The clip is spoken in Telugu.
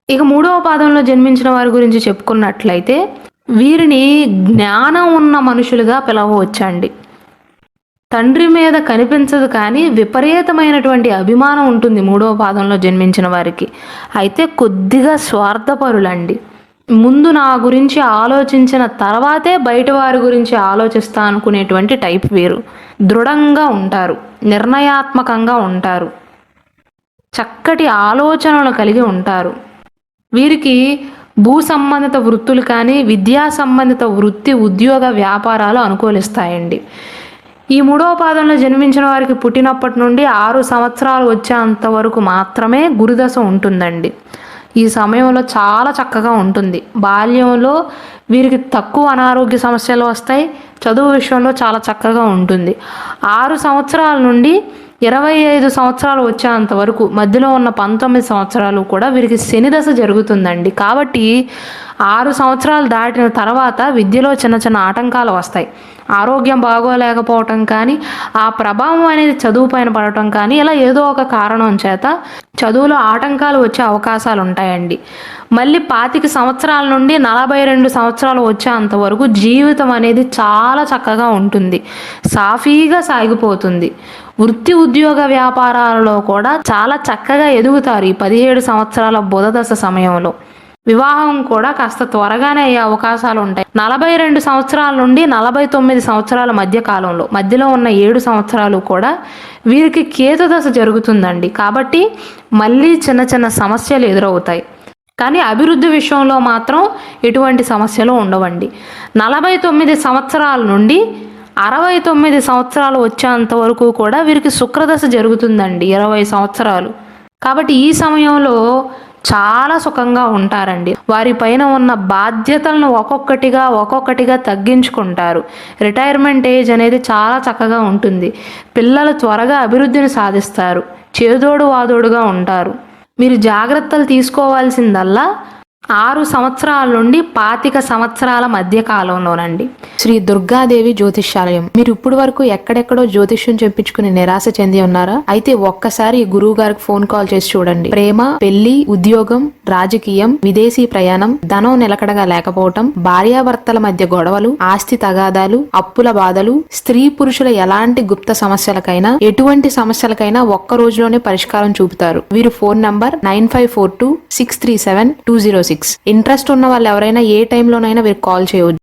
ఇక మూడవ పాదంలో జన్మించిన వారి గురించి చెప్పుకున్నట్లయితే వీరిని జ్ఞానం ఉన్న మనుషులుగా పిలవవచ్చండి. తండ్రి మీద కనిపించదు కానీ విపరీతమైనటువంటి అభిమానం ఉంటుంది మూడవ పాదంలో జన్మించిన వారికి. అయితే కొద్దిగా స్వార్థపరులండి. ముందు నా గురించి ఆలోచించిన తర్వాతే బయట వారి గురించి ఆలోచిస్తా అనుకునేటువంటి టైప్ వీరు. దృఢంగా ఉంటారు, నిర్ణయాత్మకంగా ఉంటారు, చక్కటి ఆలోచనలు కలిగి ఉంటారు. వీరికి భూ సంబంధిత వృత్తులు కానీ విద్యా సంబంధిత వృత్తి ఉద్యోగ వ్యాపారాలు అనుకూలిస్తాయండి. ఈ మూడవ పాదంలో జన్మించిన వారికి పుట్టినప్పటి నుండి 6 సంవత్సరాలు వచ్చేంత వరకు మాత్రమే గురుదశ ఉంటుందండి. ఈ సమయంలో చాలా చక్కగా ఉంటుంది. బాల్యంలో వీరికి తక్కువ అనారోగ్య సమస్యలు వస్తాయి. చదువు విషయంలో చాలా చక్కగా ఉంటుంది. 6 సంవత్సరాల నుండి 25 సంవత్సరాలు వచ్చేంత వరకు మధ్యలో ఉన్న 19 సంవత్సరాలు కూడా వీరికి శని దశ జరుగుతుందండి. కాబట్టి 6 సంవత్సరాలు దాటిన తర్వాత విద్యలో చిన్న చిన్న ఆటంకాలు వస్తాయి. ఆరోగ్యం బాగోలేకపోవటం కానీ, ఆ ప్రభావం అనేది చదువు పైన పడటం కానీ, ఇలా ఏదో ఒక కారణం చేత చదువులో ఆటంకాలు వచ్చే అవకాశాలు ఉంటాయండి. మళ్ళీ 25 సంవత్సరాల నుండి 42 సంవత్సరాలు వచ్చేంత వరకు జీవితం అనేది చాలా చక్కగా ఉంటుంది, సాఫీగా సాగిపోతుంది. వృత్తి ఉద్యోగ వ్యాపారాలలో కూడా చాలా చక్కగా ఎదుగుతారు ఈ 17 సంవత్సరాల బుధదశ సమయంలో. వివాహం కూడా కాస్త త్వరగానే అయ్యే అవకాశాలు ఉంటాయి. 42 సంవత్సరాల నుండి 49 సంవత్సరాల మధ్య కాలంలో మధ్యలో ఉన్న 7 సంవత్సరాలు కూడా వీరికి కేతు దశ జరుగుతుందండి. కాబట్టి మళ్ళీ చిన్న చిన్న సమస్యలు ఎదురవుతాయి. కానీ అభివృద్ధి విషయంలో మాత్రం ఎటువంటి సమస్యలు ఉండవండి. 49 సంవత్సరాల నుండి 69 సంవత్సరాలు వచ్చేంత వరకు కూడా వీరికి శుక్రదశ జరుగుతుందండి, 20 సంవత్సరాలు. కాబట్టి ఈ సమయంలో చాలా సుఖంగా ఉంటారండి. వారి పైన ఉన్న బాధ్యతలను ఒక్కొక్కటిగా తగ్గించుకుంటారు. రిటైర్మెంట్ ఏజ్ అనేది చాలా చక్కగా ఉంటుంది. పిల్లలు త్వరగా అభివృద్ధిని సాధిస్తారు. చేదోడు వాదోడుగా ఉంటారు. మీరు జాగ్రత్తలు తీసుకోవాల్సిందల్లా 6 సంవత్సరాల నుండి 25 సంవత్సరాల మధ్య కాలంలోనండి. శ్రీ దుర్గాదేవి జ్యోతిష్యాలయం. మీరు ఇప్పుడు వరకు ఎక్కడెక్కడో జ్యోతిష్యం చెప్పించుకుని నిరాశ చెంది ఉన్నారా? అయితే ఒక్కసారి గురువు గారికి ఫోన్ కాల్ చేసి చూడండి. ప్రేమ, పెళ్లి, ఉద్యోగం, రాజకీయం, విదేశీ ప్రయాణం, ధనం నిలకడగా లేకపోవటం, భార్యాభర్తల మధ్య గొడవలు, ఆస్తి తగాదాలు, అప్పుల బాధలు, స్త్రీ పురుషుల ఎలాంటి గుప్త సమస్యలకైనా ఎటువంటి సమస్యలకైనా ఒక్క రోజులోనే పరిష్కారం చూపుతారు. వీరు ఫోన్ నంబర్ 9542637206. ఇంట్రెస్ట్ ఉన్న వాళ్ళు ఎవరైనా ఏ టైంలోనైనా వీరికి కాల్ చేయవచ్చు.